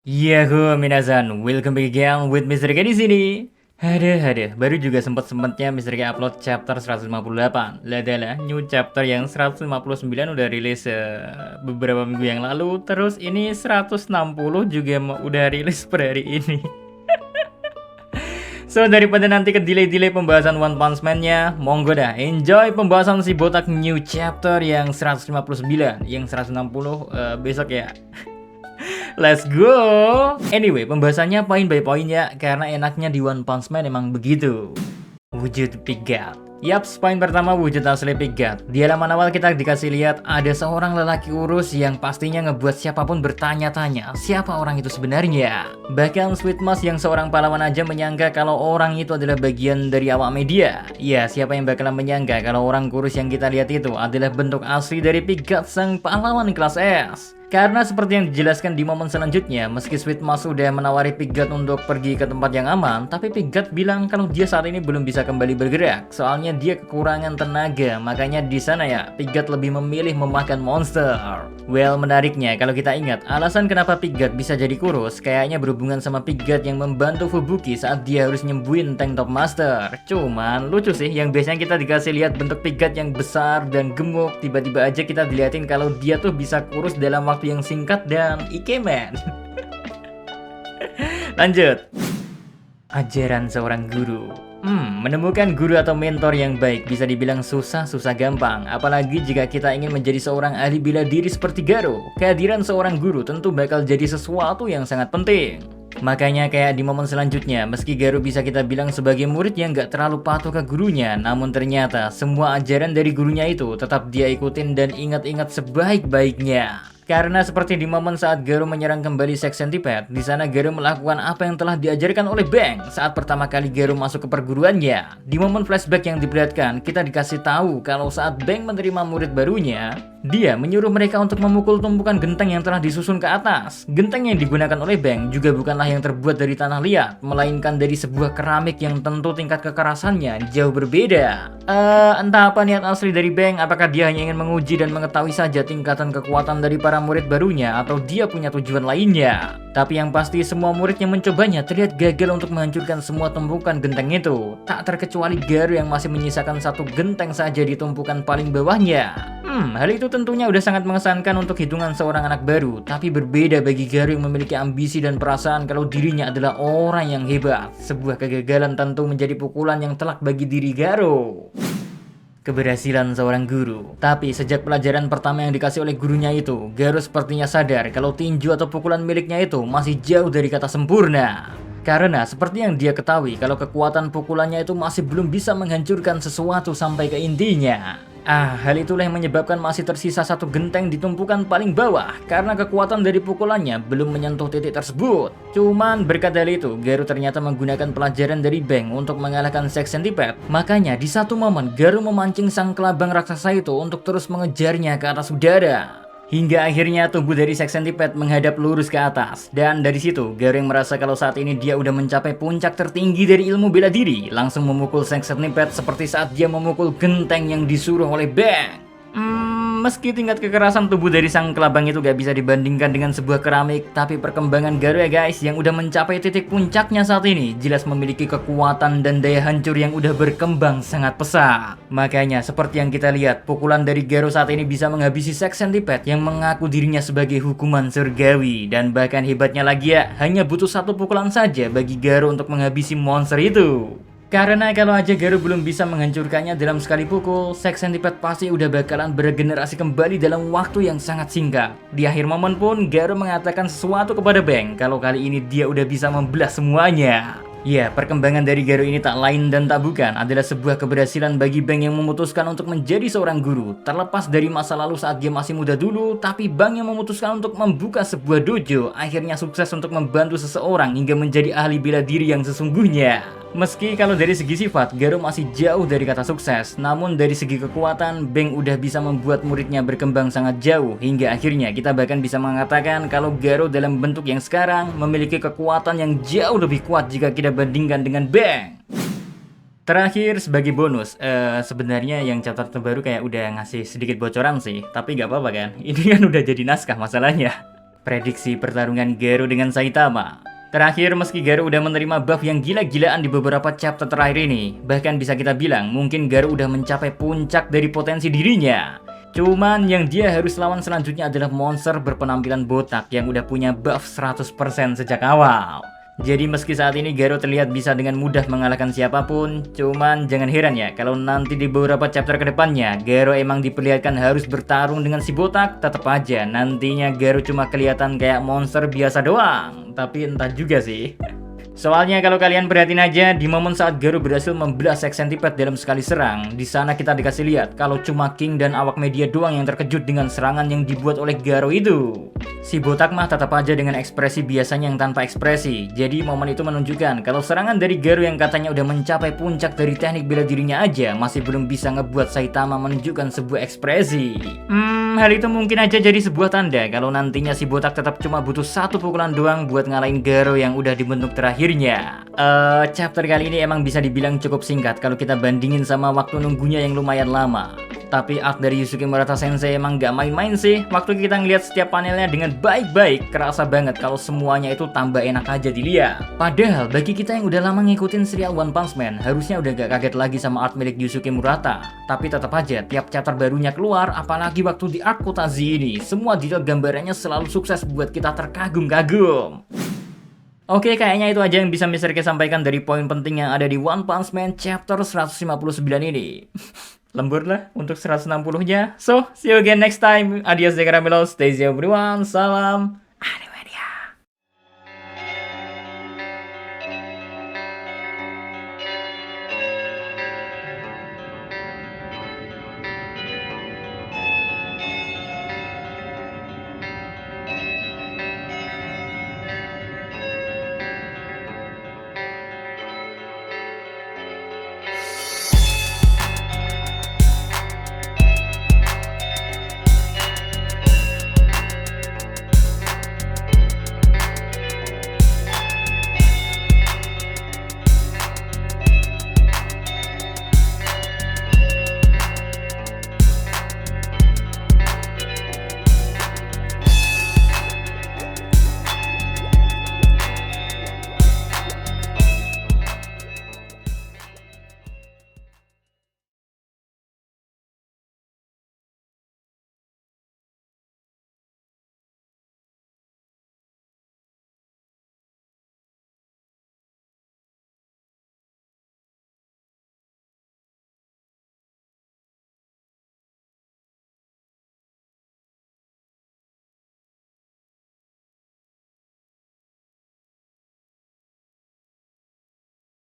Yahoo minasan, welcome back again with Mr. K di sini. Haduh, baru juga sempet-sempetnya Mr. K upload chapter 158. Ladalah, new chapter yang 159 udah rilis beberapa minggu yang lalu. Terus ini 160 juga udah rilis per hari ini. So, daripada nanti ke delay-delay pembahasan One Punch Man-nya, monggo dah enjoy pembahasan si botak new chapter yang 159, yang 160 besok ya. Let's go. Anyway, pembahasannya poin by poin ya, karena enaknya di One Punch Man emang begitu. Wujud Pigat. Yaps, poin pertama wujud asli Pigat. Di halaman awal kita dikasih lihat ada seorang lelaki urus yang pastinya ngebuat siapapun bertanya-tanya siapa orang itu sebenarnya. Bahkan Sweetmas yang seorang pahlawan aja menyangka kalau orang itu adalah bagian dari awak media. Ya, siapa yang bakalan menyangka kalau orang kurus yang kita lihat itu adalah bentuk asli dari Pigat sang pahlawan kelas S. Karena seperti yang dijelaskan di momen selanjutnya, meski Sweetmas udah menawari Pigat untuk pergi ke tempat yang aman, tapi Pigat bilang kalau dia saat ini belum bisa kembali bergerak, soalnya dia kekurangan tenaga, makanya di sana ya, Pigat lebih memilih memakan monster. Well, menariknya kalau kita ingat, alasan kenapa Pigat bisa jadi kurus, kayaknya berhubungan sama Pigat yang membantu Fubuki saat dia harus nyembuhin Tank Top Master. Cuman lucu sih, yang biasanya kita dikasih lihat bentuk Pigat yang besar dan gemuk, tiba-tiba aja kita diliatin kalau dia tuh bisa kurus dalam waktu yang singkat dan ikemen. Lanjut. Ajaran seorang guru. Menemukan guru atau mentor yang baik bisa dibilang susah gampang. Apalagi jika kita ingin menjadi seorang ahli bela diri seperti Garo. Kehadiran seorang guru tentu bakal jadi sesuatu yang sangat penting. Makanya kayak di momen selanjutnya, meski Garo bisa kita bilang sebagai murid yang gak terlalu patuh ke gurunya, namun ternyata semua ajaran dari gurunya itu tetap dia ikutin dan ingat-ingat sebaik-baiknya. Karena seperti di momen saat Garo menyerang kembali Sex Centipede, di sana Garo melakukan apa yang telah diajarkan oleh Bang saat pertama kali Garo masuk ke perguruannya. Di momen flashback yang diperlihatkan, kita dikasih tahu kalau saat Bang menerima murid barunya, dia menyuruh mereka untuk memukul tumpukan genteng yang telah disusun ke atas. Genteng yang digunakan oleh Bang juga bukanlah yang terbuat dari tanah liat, melainkan dari sebuah keramik yang tentu tingkat kekerasannya jauh berbeda. Entah apa niat asli dari Bang, apakah dia hanya ingin menguji dan mengetahui saja tingkatan kekuatan dari para murid barunya atau dia punya tujuan lainnya. Tapi yang pasti semua murid yang mencobanya terlihat gagal untuk menghancurkan semua tumpukan genteng itu. Tak terkecuali Garo yang masih menyisakan satu genteng saja di tumpukan paling bawahnya. Hal itu tentunya udah sangat mengesankan untuk hitungan seorang anak baru. Tapi berbeda bagi Garo yang memiliki ambisi dan perasaan kalau dirinya adalah orang yang hebat. Sebuah kegagalan tentu menjadi pukulan yang telak bagi diri Garo. Keberhasilan seorang guru. Tapi sejak pelajaran pertama yang dikasih oleh gurunya itu, Garo sepertinya sadar kalau tinju atau pukulan miliknya itu masih jauh dari kata sempurna. Karena seperti yang dia ketahui kalau kekuatan pukulannya itu masih belum bisa menghancurkan sesuatu sampai ke intinya. Hal itulah yang menyebabkan masih tersisa satu genteng di tumpukan paling bawah karena kekuatan dari pukulannya belum menyentuh titik tersebut. Cuman berkat hal itu, Garo ternyata menggunakan pelajaran dari Bang untuk mengalahkan Sex Centipede. Makanya di satu momen, Garo memancing sang kelabang raksasa itu untuk terus mengejarnya ke atas udara. Hingga akhirnya tubuh dari Sex Centipede menghadap lurus ke atas. Dan dari situ, Garo yang merasa kalau saat ini dia udah mencapai puncak tertinggi dari ilmu bela diri, langsung memukul Sex Centipede seperti saat dia memukul genteng yang disuruh oleh Bang. Meski tingkat kekerasan tubuh dari sang kelabang itu gak bisa dibandingkan dengan sebuah keramik, tapi perkembangan Garo ya guys yang udah mencapai titik puncaknya saat ini jelas memiliki kekuatan dan daya hancur yang udah berkembang sangat pesat. Makanya seperti yang kita lihat, pukulan dari Garo saat ini bisa menghabisi Sex Centipede yang mengaku dirinya sebagai hukuman surgawi. Dan bahkan hebatnya lagi ya, hanya butuh satu pukulan saja bagi Garo untuk menghabisi monster itu. Karena kalau aja Garo belum bisa menghancurkannya dalam sekali pukul, Sex Centipede pasti udah bakalan beregenerasi kembali dalam waktu yang sangat singkat. Di akhir momen pun, Garo mengatakan sesuatu kepada Bang kalau kali ini dia udah bisa membelah semuanya. Ya, perkembangan dari Garo ini tak lain dan tak bukan adalah sebuah keberhasilan bagi Bang yang memutuskan untuk menjadi seorang guru. Terlepas dari masa lalu saat dia masih muda dulu, tapi Bang yang memutuskan untuk membuka sebuah dojo akhirnya sukses untuk membantu seseorang hingga menjadi ahli bela diri yang sesungguhnya. Meski kalau dari segi sifat, Garo masih jauh dari kata sukses, namun dari segi kekuatan, Bang udah bisa membuat muridnya berkembang sangat jauh, hingga akhirnya kita bahkan bisa mengatakan kalau Garo dalam bentuk yang sekarang memiliki kekuatan yang jauh lebih kuat jika kita bandingkan dengan Bang. Terakhir sebagai bonus, sebenarnya yang chapter terbaru kayak udah ngasih sedikit bocoran sih, tapi gak apa-apa kan, ini kan udah jadi naskah masalahnya. prediksi pertarungan Garo dengan Saitama. Terakhir, meski Garo udah menerima buff yang gila-gilaan di beberapa chapter terakhir ini, bahkan bisa kita bilang mungkin Garo udah mencapai puncak dari potensi dirinya. Cuman yang dia harus lawan selanjutnya adalah monster berpenampilan botak yang udah punya buff 100% sejak awal. Jadi meski saat ini Garo terlihat bisa dengan mudah mengalahkan siapapun, cuman jangan heran ya kalau nanti di beberapa chapter kedepannya Garo emang diperlihatkan harus bertarung dengan si botak, tetap aja nantinya Garo cuma kelihatan kayak monster biasa doang. Tapi entah juga sih. Soalnya kalau kalian perhatiin aja, di momen saat Garo berhasil membelah Sex Centipede dalam sekali serang, di sana kita dikasih lihat kalau cuma King dan awak media doang yang terkejut dengan serangan yang dibuat oleh Garo itu. Si botak mah tetap aja dengan ekspresi biasanya yang tanpa ekspresi. Jadi momen itu menunjukkan kalau serangan dari Garo yang katanya udah mencapai puncak dari teknik bela dirinya aja masih belum bisa ngebuat Saitama menunjukkan sebuah ekspresi. Hal itu mungkin aja jadi sebuah tanda kalau nantinya si botak tetap cuma butuh satu pukulan doang buat ngalahin Garo yang udah dibentuk terakhirnya. Chapter kali ini emang bisa dibilang cukup singkat kalau kita bandingin sama waktu nunggunya yang lumayan lama. Tapi art dari Yusuke Murata Sensei emang gak main-main sih. Waktu kita ngeliat setiap panelnya dengan baik-baik, kerasa banget kalau semuanya itu tambah enak aja dilihat. Padahal bagi kita yang udah lama ngikutin serial One Punch Man, harusnya udah gak kaget lagi sama art milik Yusuke Murata. Tapi tetap aja tiap chapter barunya keluar, apalagi waktu di arc Kotazi ini, semua detail gambarannya selalu sukses buat kita terkagum-kagum. Oke, kayaknya itu aja yang bisa Mr. K sampaikan dari poin penting yang ada di One Punch Man chapter 159 ini. Lembur lah untuk 160-nya. So, see you again next time. Adios de caramelos. Stay safe everyone. Salam anime.